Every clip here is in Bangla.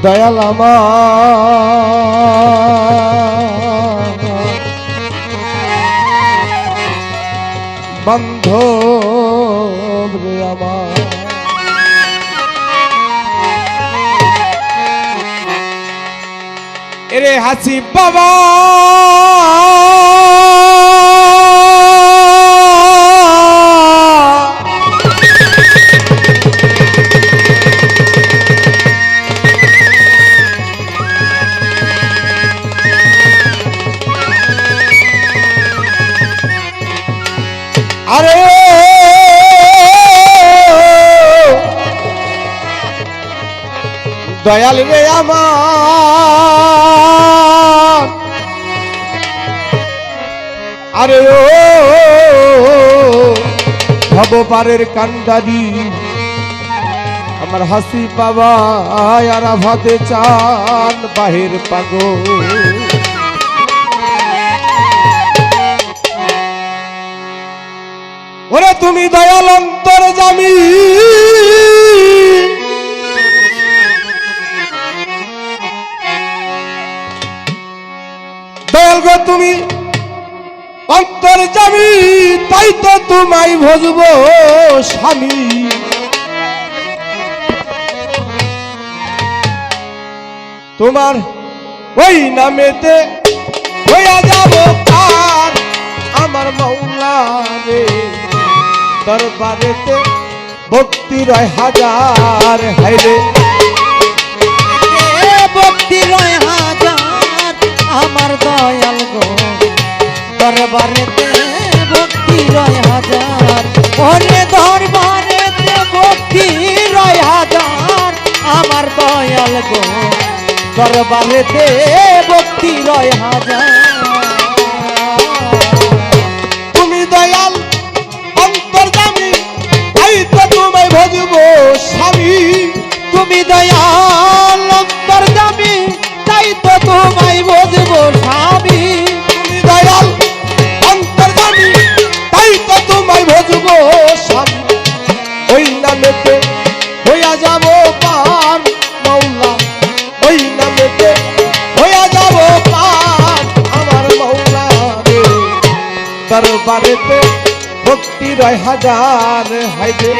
দয়াল আমার বান্ধব রে আমার এরে হাসি বাবা আরে দয়াল রে আমার আরে ও ভবপারের কান্ডারি আমার হাসি বাবা আর ভাতে চান বাহির পাগল ওরে তুমি দয়াল অন্তর্যামী দয়াল গো তুমি অন্তর্যামী তাই তো তোমায় ভজবো স্বামী তোমার ওই নামেতে হইয়া যাব পার আমার মাওলা রে দরবারেতে ভক্তি রয় হাজার হাইরে ভক্তি রয় হাজার আমার দয়াল গো দরবারেতে ভক্তি রয় হাজার ওরে দরবারেতে ভক্তি রয় হাজার আমার দয়াল গো দরবারেতে ভক্তি রয় হাজার তুমি দয়াল অন্তর্যামী তাই তো তোমায় ভজবো স্বামী তুমি দয়াল অন্তর্যামী তাই তো তোমায় ভজবো স্বামী তুমি দয়াল অন্তর্যামী তাই তো তোমায় ভজবো স্বামী ওই নামেতে হইয়া যাব পার মাওলা ওই নামেতে হইয়া যাব পার আমার মাওলা রে দরবারেতে ভক্তি রয় হাজার হাইরে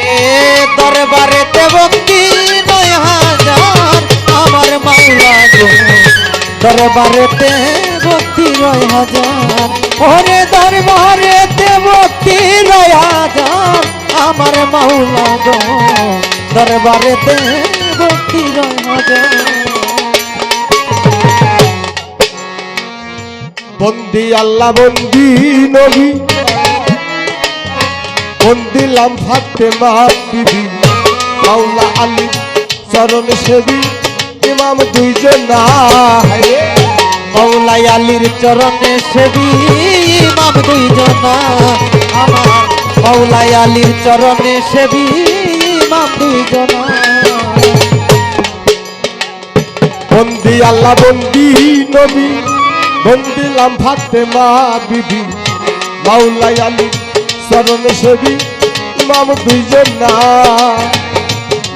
দরবারেতে ভক্তি রয় হাজার আমার মাওলা গো দরবারেতে ভক্তি রয় হাজার ওরে দরবারেতে ভক্তি রয় হাজার আমার মাওলা গো দরবারেতে ভক্তি রয় হাজার বন্দি আল্লাহ বন্দি নবী বন্দিলাম ফাতেমা বিবি মাওলা আলী চরণ সেবী ইমাম দুইজন মাওলা আলীর চরণে সেবী ইমাম দুইজন আমার মাওলা আলীর চরণে সেবী ইমাম দুইজন বন্দি আল্লাহ বন্দি নবী বন্দিলাম ফাতেমা বিবি মাওলা আলী চরণ সেবী ইমাম দুইজন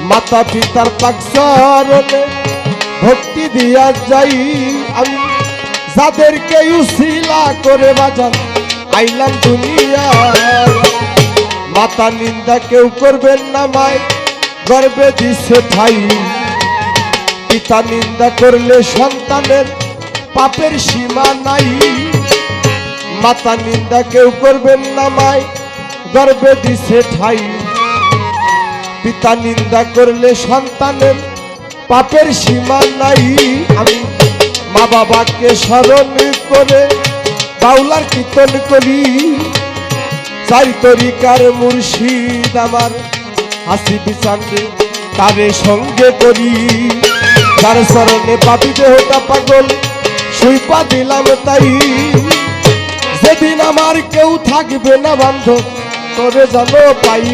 মাতা পিতার পাক চরণে ভক্তি দিয়া যাই আমি যাদেরকে উসিলা করে বাজান আইলাম দুনিয়া মাতা নিন্দা কেউ করবেন না মায় গর্বে দিছে ঠাই পিতা নিন্দা করলে সন্তানের পাপের সীমা নাই মাতা নিন্দা কেউ করবেন না মায় গর্বে দিছে ঠাই পিতা নিন্দা করলে সন্তানের পাপের সীমা নাই আমি মা বাবাকে স্মরণ করে বাউলার কীর্তন করি চাই তরিকার মুর্শিদ আমার হাসি বিচারে তারে সঙ্গে করি তার স্মরণে পাপি দেহটা পাগল সুইপা দিলাম তাই যেদিন আমার কেউ থাকবে না বান্ধব তোরে জানো পাই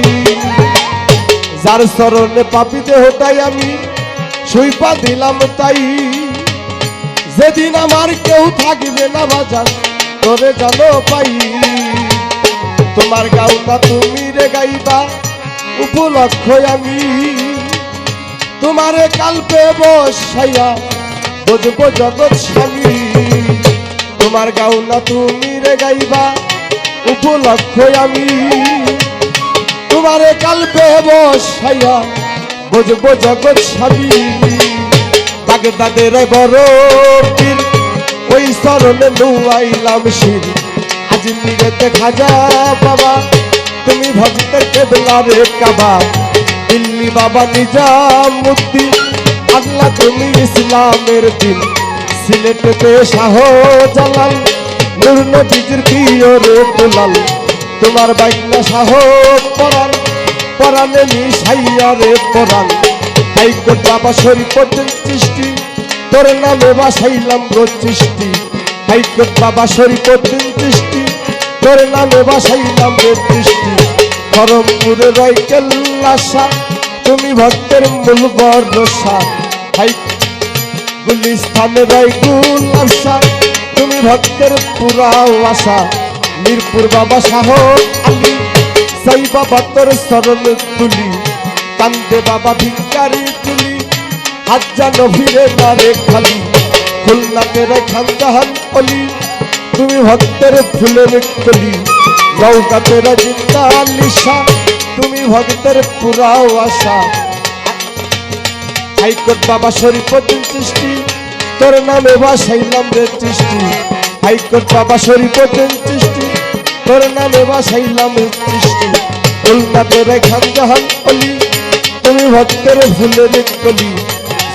যার স্মরণে পাপি দেহটাই আমি সুইপা দিলাম তাই যেদিন আমার কেউ থাকবে না বাজার তোরে জানো পাই তোমার গাওতা তুমি রে গাইবা উপলক্ষ আমি তোমারে কাল্পে বসাইয়া বুঝবো জগৎ স্বামী তোমার গাওনা তুমি রে গাইবা উপলক্ষ আমি তোমারে কাল্পে বসাইয়া বুঝবো জগৎ স্বামী বাগদাদের বড় পীর ওই চরণে নুয়াইলাম শির আজমিরেতে খাজা বাবা তুমি ভক্তের কেবলারে কাবা দিল্লি বাবা নিজামুদ্দিন আল্লাহ তুমি ইসলামের দিন সিলেটেতে শাহজালাল নূর নবীজির প্রিয় রে দুলাল তোমার বাইকনা শাহ পরাণ পরাণে মিশাইয়া রে পরাণ হাইকোর্ট বাবা শরীফুদ্দিন চিশতি তোর নামে বাসাইলাম গো চিশতি হাইকোর্ট বাবা শরীফুদ্দিন চিশতি তোর নামে বাসাইলাম রে চিশতি ধরমপুরে রয় কেল্লাসা তুমি ভক্তের মূল বর্ষা হাই গুলিস্তানে রয় গুলাসা তুমি ভক্তের পুরা আশা মিরপুর বাবা শাহ আলী সাই বাবা তোর শরণ তুলি কান্দে বাবা ভিকারি তুলি হাজ্জা নভিরে নারে খালি খুলনাতে রে খানজাহান অলি তুমি ভক্তের ফুলের কলি নৌকাতে রে জিন্দা নিশা তুমি ভক্তের পুরা আশা হাইকোর্ট বাবা শরীফুদ্দিন চিশতি তোর নামে বাসাইলাম রে চিশতি হাইকোর্ট বাবা শরীফুদ্দিন চিশতি তোর নামে বাসাইলাম রে চিশতি খুলনাতে রে খানজাহান অলি তুমি ভক্তের ফুলের কলি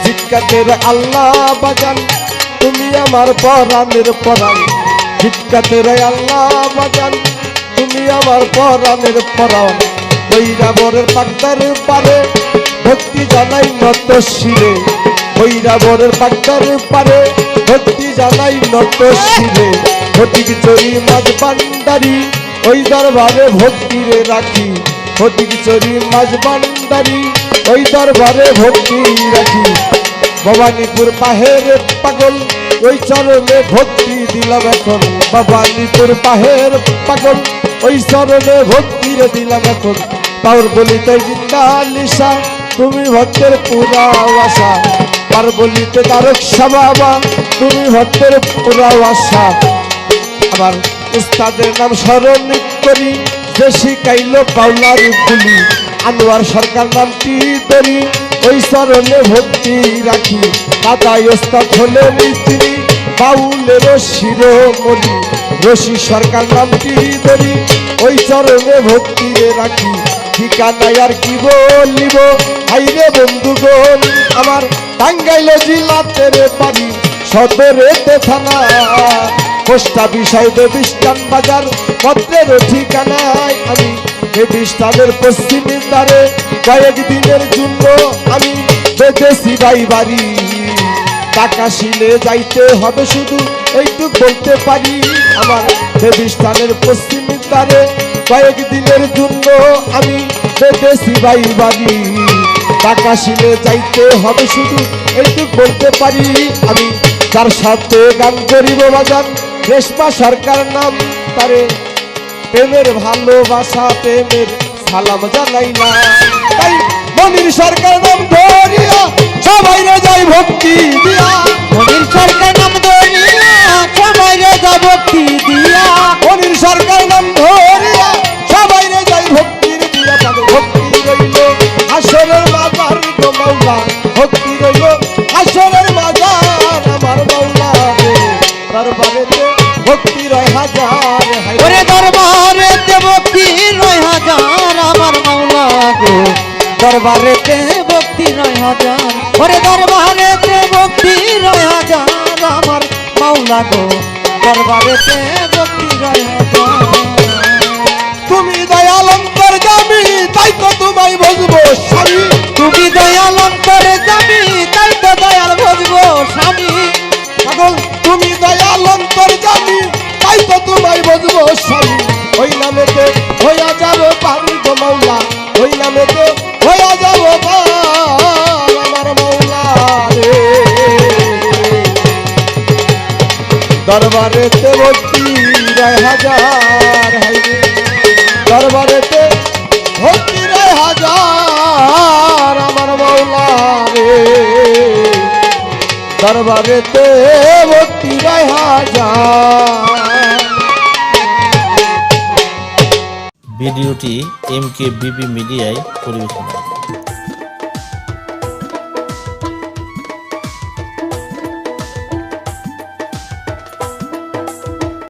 জিজ্ঞাতে রে আল্লাহ বাজান তুমি আমার পরাণের পরাণ জিজ্ঞাতে রে আল্লাহ বাজান তুমি আমার পরাণের পরাণ বৈরাবরের পাকদার পারে ভক্তি জানাই নত শিরে বৈরাবরের পাকদার পারে ভক্তি জানাই নত শিরে ফটিক চরি মাঝ বান্ডারি ওই দরবারে ভক্তি রে রাখি ফটিক চরি মাঝ বান্ডারি ওই দরবারে ভক্তি রাখি ভবানীপুর পাহের পাগল ওই চরণে ভক্তি দিলাম এখন ভবানীপুর পাহের পাগল ওই চরণে ভক্তি রে দিলাম এখন পাওর বলিতে জিন্দা লিসা তুমি ভক্তের পুরা আশা পার বলিতে তারক বাবা তুমি ভক্তের পুরা আশা আবার উস্তাদের নাম স্মরণ করি যে শিখাইলো পাওলার গুলি আনোয়ার সরকার নামটি ধরি ওই চরণে ভক্তি রাখি দাদাই ওস্তাদ হলেন তিনি বাউলেরও শিরোমণি রশি সরকার নামটি ধরি ওই চরণে ভক্তি রাখি ঠিকানায় আর কি বলিব হাইরে বন্ধুগণ আমার টাঙ্গাইল জেলাতে রে বাড়ি সদরেতে থানা পোস্টা বিষয় দেবিস্তান বাজার পত্রের ঠিকানায় আমি দেবিস্তানের পশ্চিমের দ্বারে কয়েকদিনের জন্য আমি বেঁধেছি ভাই বাড়ি টাকা শিলে যাইতে হবে শুধু এইটুক বলতে পারি আমার দেবিস্তানের পশ্চিমের দ্বারে কয়েকদিনের জন্য আমি বেঁধেছি ভাই বাড়ি টাকা শিলে যাইতে হবে শুধু এইটুক বলতে পারি আমি তার সাথে গান করিব বাজান রেশমা সরকার নাম তারে প্রেমের ভালোবাসা প্রেমের সালাম জানাই না তাই মনির সরকার নাম ধরিয়া সবাই রে যাই ভক্তি দিয়া মনির সরকার নাম ধরিয়া সবাই রে যাই ভক্তি দিয়া মনির সরকার নাম ধরিয়া সবাই রে যাই ভক্তির দিয়া ভক্তি রইল আসরের মাজার গো মাওলা ভক্তি রইল আসরের মাজার আমার মাওলা রে দরবারেতে ভক্তি রয় হাজার ওরে দরবারেতে ভক্তি রয় হাজার আমার মাওলা গো দরবারেতে ভক্তি রয় হাজার ওরে দরবারেতে ভক্তি রয় হাজার আমার মাওলা গো দরবারেতে ভক্তি রয় হাজার তুমি দয়াল অন্তর্যামী তাই তো তোমায় বুঝবো স্বামী তুমি দয়াল অন্তরে যাবি তাই তো দয়াল বুঝবো স্বামী পাগল তুমি দয়াল অন্তর্যামী তাই তো তোমায় বুঝবো স্বামী ওই নামেতে হইয়া যাবো পারি গো মাওলা ওই নামেতে হইয়া যাবো পার আমার মাওলা রে দরবারেতে ভক্তি রয় হাজার হাইরে দরবারেতে ভক্তি রয় হাজার আমার মাওলা রে দরবারেতে ভক্তি রয়া যায়। ভিডিওটি MKBP মিডিয়ায় পরিবেশন।